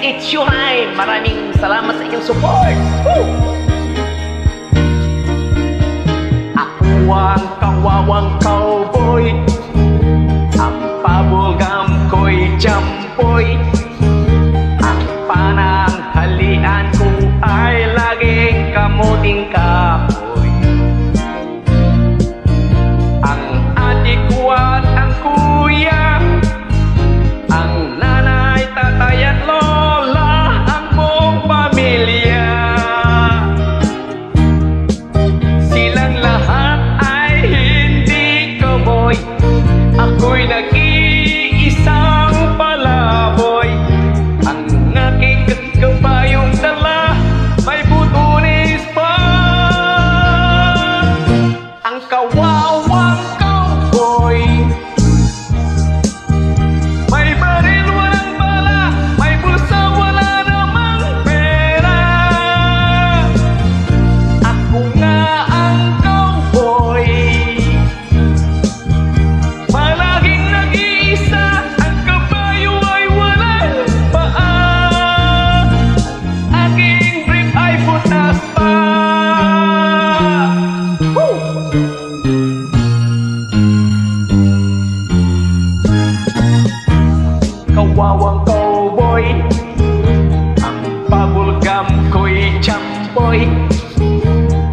it's you, Ryan. Maraming salamat sa inyong support. Woo! Ako ang kawawang cowboy, ang bubblegum ko'y jampoy, ang pananghalian ko ay laging kamuting kahoy. Ang adik ko at ang kuya, ang nanay, tatay at lola, ang buong pamilya, silang lahat ay hindi cowboy. Ako'y nag-iisang palaboy. Ang aking kabayong dala may butunis pa. Ang kawawang cowboy, may baril walang bala, may bulsa wala namang pera. Ako nga ang cowboy, palaging nag-iisa, ang kabayo ay walang paa, aking brief ay butas pa. Woo! Kawawang cowboy, ang bubblegum ko'y jamboy,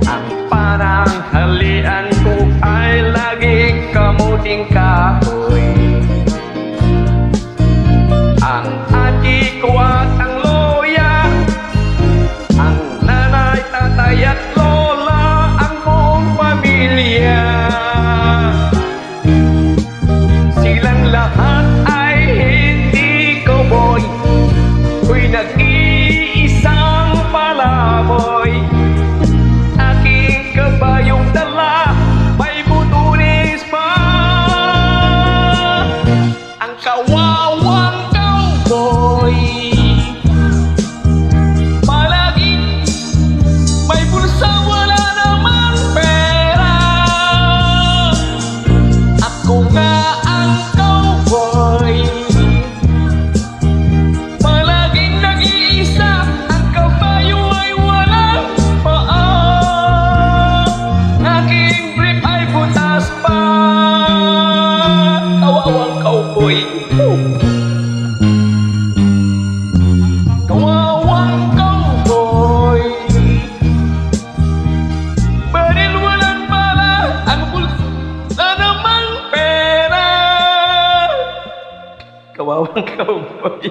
ang pananghalian ko ay laging kamuting kahoy. Ang adik ko at ang loya, ang nanay, tatay at lola, ang buong pamilya, silang lahat ay hindi cowboy. Ko'y nag-iisang palaboy. Aking kabayong dala may butunis pa. Ang kawawang cowboy, palaging may bulsa wala namang pera. Ako nga ang cowboy, palaging nag-iisa, ang kabayo ay walang paa, aking brief ay butas pa. Kawawang cowboy. Kawawang cowboy, baril walang bala, ang bulsa namang pera. Kawawang cowboy.